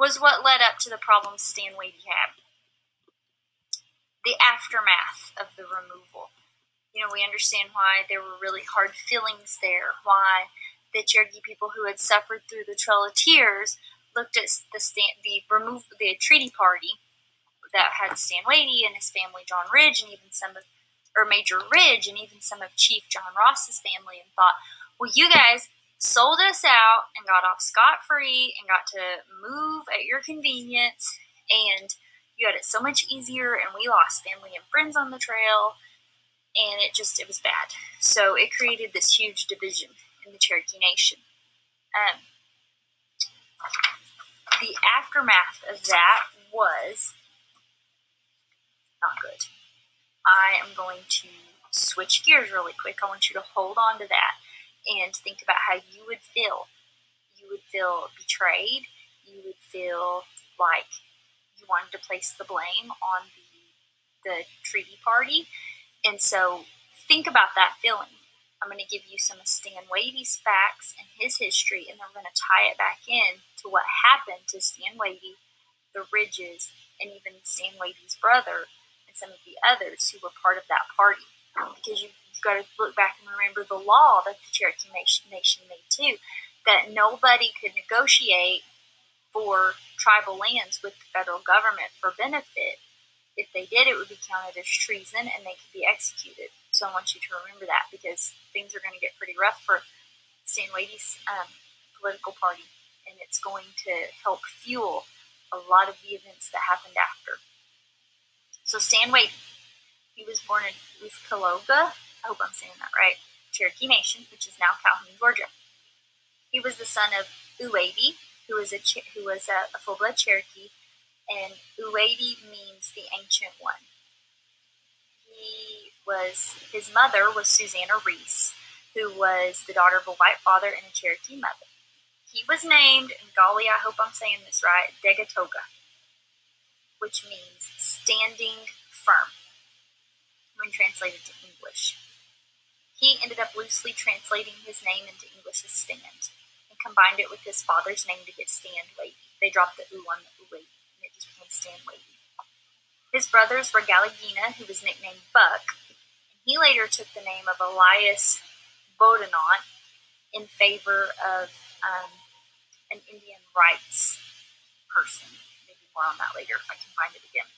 was what led up to the problems Stan Watie had. The aftermath of the removal. We understand why there were really hard feelings there, why the Cherokee people who had suffered through the Trail of Tears looked at the treaty party that had Stan Watie and his family, John Ridge, and even Major Ridge, and even some of Chief John Ross's family, and thought, well, you guys sold us out and got off scot-free and got to move at your convenience, and you had it so much easier, and we lost family and friends on the trail, and it was bad. So it created this huge division in the Cherokee Nation. The aftermath of that was not good. I am going to switch gears really quick. I want you to hold on to that and think about how you would feel. You would feel betrayed. You would feel like you wanted to place the blame on the treaty party. And so think about that feeling. I'm going to give you some of Stan Watie's facts and his history, and then we're going to tie it back in to what happened to Stan Watie, the Ridges, and even Stan Watie's brother, and some of the others who were part of that party. Because you've got to look back and remember the law that the Cherokee Nation made too, that nobody could negotiate for tribal lands with the federal government for benefit. If they did, it would be counted as treason and they could be executed. So I want you to remember that, because things are going to get pretty rough for Stan Watie's political party, and it's going to help fuel a lot of the events that happened after. So Stan Watie, he was born in Uthkaloga, I hope I'm saying that right, Cherokee Nation, which is now Calhoun, Georgia. He was the son of Watie, who was a full-blood Cherokee, and Watie means the ancient one. His mother was Susanna Reese, who was the daughter of a white father and a Cherokee mother. He was named, and golly, I hope I'm saying this right, Degatoga, which means standing firm when translated to English. He ended up loosely translating his name into English as Stand, and combined it with his father's name to get Stan Watie. They dropped the "oo" on the Watie, and it just became Stan Watie. His brothers were Galagina, who was nicknamed Buck, and he later took the name of Elias Boudinot in favor of an Indian rights person. Maybe more on that later if I can find it again.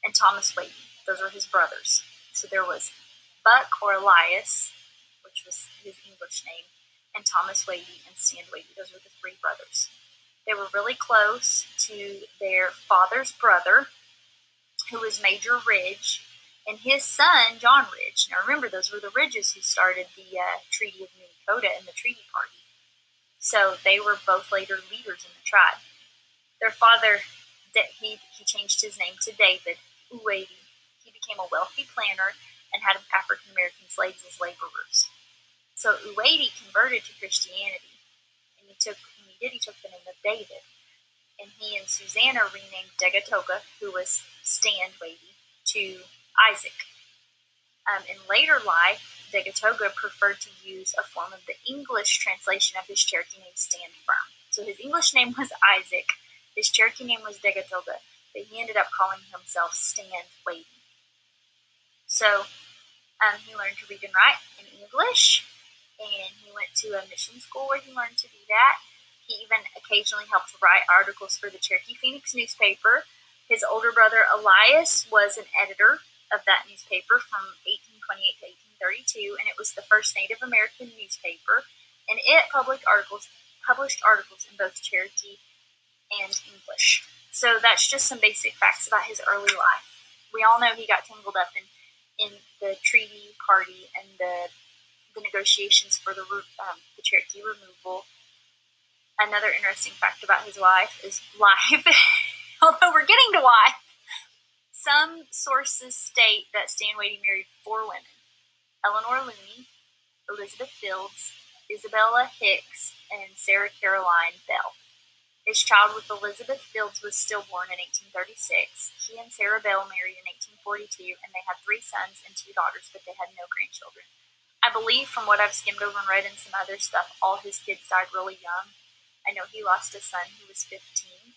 And Thomas Watie. Those were his brothers. So there was Buck or Elias, which was his English name, and Thomas Watie and Stan Watie. Those were the three brothers. They were really close to their father's brother, who was Major Ridge, and his son, John Ridge. Now remember, those were the Ridges who started the Treaty of New Dakota and the Treaty Party. So they were both later leaders in the tribe. Their father, he changed his name to David Watie. He became a wealthy planter and had African-American slaves as laborers. So Watie converted to Christianity, and he took the name of David. And he and Susanna renamed Degatoga, who was Stan Watie, to Isaac. In later life, Degatoga preferred to use a form of the English translation of his Cherokee name, Stand Firm. So his English name was Isaac, his Cherokee name was Degatoga, but he ended up calling himself Stan Watie. So he learned to read and write in English, and he went to a mission school where he learned to do that. He even occasionally helped write articles for the Cherokee Phoenix newspaper. His older brother Elias was an editor of that newspaper from 1828 to 1832, and it was the first Native American newspaper, and it published articles in both Cherokee and English. So that's just some basic facts about his early life. We all know he got tangled up in the treaty party and the negotiations for the Cherokee removal. Another interesting fact about his life, although we're getting to wife, some sources state that Stan Watie married 4 women: Eleanor Looney, Elizabeth Fields, Isabella Hicks, and Sarah Caroline Bell. His child with Elizabeth Fields was stillborn in 1836. He and Sarah Bell married in 1842, and they had 3 sons and 2 daughters, but they had no grandchildren. I believe, from what I've skimmed over and read and some other stuff, all his kids died really young. I know he lost a son who was 15,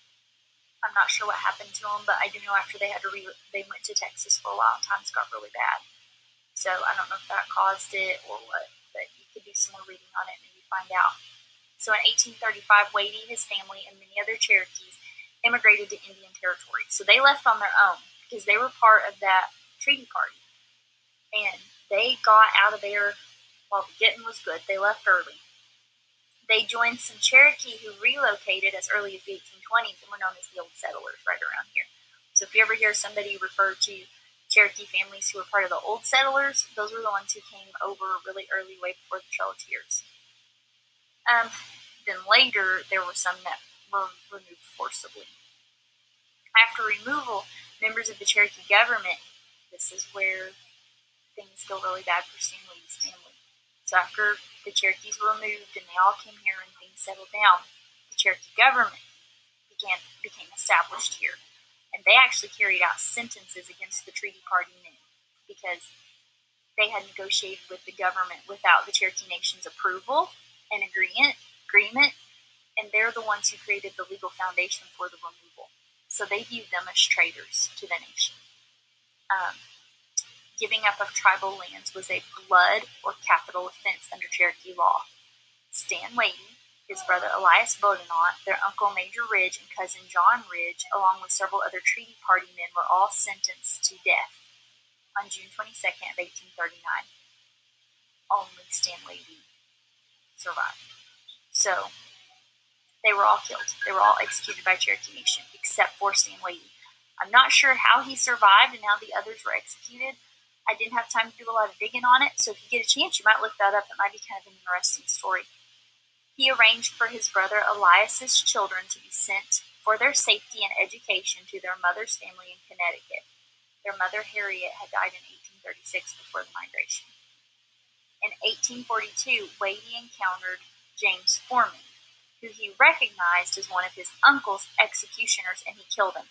not sure what happened to them, but I do know after they went to Texas for a while and times got really bad. So I don't know if that caused it or what, but you could do some more reading on it and maybe find out. So in 1835, Watie, his family, and many other Cherokees immigrated to Indian Territory. So they left on their own because they were part of that treaty party. And they got out of there while the getting was good. They left early. They joined some Cherokee who relocated as early as the 1820s and were known as the Old Settlers right around here. So if you ever hear somebody refer to Cherokee families who were part of the Old Settlers, those were the ones who came over really early, way before the Charioteers. Then later, there were some that were removed forcibly. After removal, members of the Cherokee government, this is where things go really bad for Stan Watie's family. So after the Cherokees were removed and they all came here and things settled down, the Cherokee government became established here. And they actually carried out sentences against the treaty party men because they had negotiated with the government without the Cherokee Nation's approval and agreement, and they're the ones who created the legal foundation for the removal. So they viewed them as traitors to the nation. Giving up of tribal lands was a blood or capital offense under Cherokee law. Stan Watie, his brother Elias Boudinot, their uncle Major Ridge, and cousin John Ridge, along with several other treaty party men, were all sentenced to death on June 22nd of 1839. Only Stan Watie survived. So they were all killed. They were all executed by Cherokee Nation, except for Stan Watie. I'm not sure how he survived and how the others were executed. I didn't have time to do a lot of digging on it, so if you get a chance, you might look that up. It might be kind of an interesting story. He arranged for his brother Elias's children to be sent for their safety and education to their mother's family in Connecticut. Their mother, Harriet, had died in 1836 before the migration. In 1842, Watie encountered James Foreman, who he recognized as one of his uncle's executioners, and he killed him.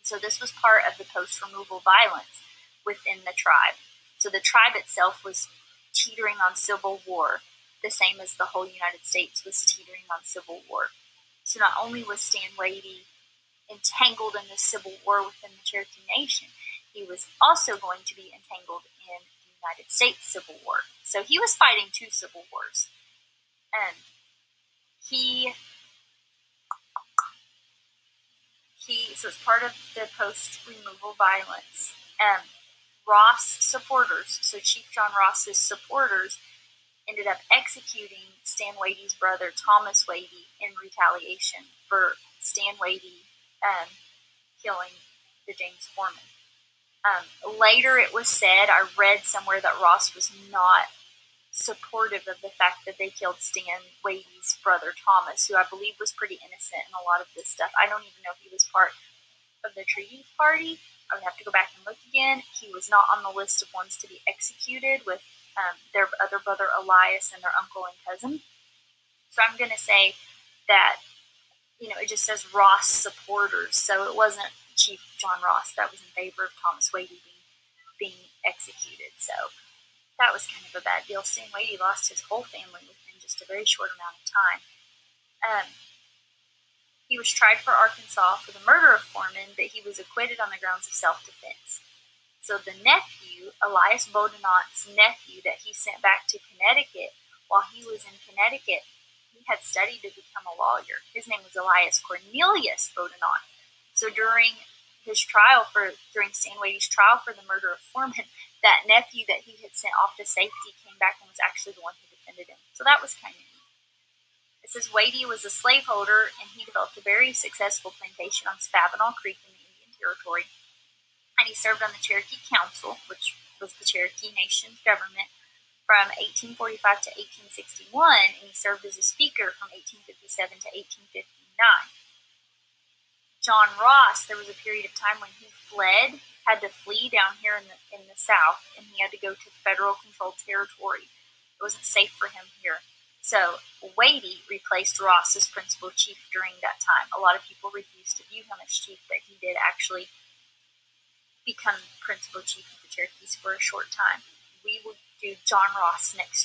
So this was part of the post-removal violence within the tribe. So the tribe itself was teetering on civil war, the same as the whole United States was teetering on civil war. So not only was Stan Watie entangled in the civil war within the Cherokee Nation, he was also going to be entangled in the United States Civil War. So he was fighting two civil wars. And so as part of the post-removal violence, Ross supporters, so Chief John Ross's supporters, ended up executing Stan Watie's brother, Thomas Watie, in retaliation for Stan Watie killing the James Foreman. Later it was said, I read somewhere, that Ross was not supportive of the fact that they killed Stan Watie's brother, Thomas, who I believe was pretty innocent in a lot of this stuff. I don't even know if he was part of the treaty party. I would have to go back and look again. He was not on the list of ones to be executed with their other brother Elias and their uncle and cousin. So I'm going to say that, it just says Ross supporters. So it wasn't Chief John Ross that was in favor of Thomas Watie being executed. So that was kind of a bad deal. Stan Watie lost his whole family within just a very short amount of time. He was tried for Arkansas for the murder of Foreman, but he was acquitted on the grounds of self-defense. So the nephew, Elias Boudinot's nephew, that he sent back to Connecticut, while he was in Connecticut, he had studied to become a lawyer. His name was Elias Cornelius Boudinot. So during Stan Watie's trial for the murder of Foreman, that nephew that he had sent off to safety came back and was actually the one who defended him. So that was kind of neat. It says Watie was a slaveholder, and he developed a very successful plantation on Spavinaw Creek in the Indian Territory. And he served on the Cherokee Council, which was the Cherokee Nation's government, from 1845 to 1861, and he served as a speaker from 1857 to 1859. John Ross, there was a period of time when he had to flee down here in the South, and he had to go to federal-controlled territory. It wasn't safe for him here. So Watie replaced Ross as principal chief during that time. A lot of people refused to view him as chief, but he did actually become principal chief of the Cherokees for a short time. We will do John Ross next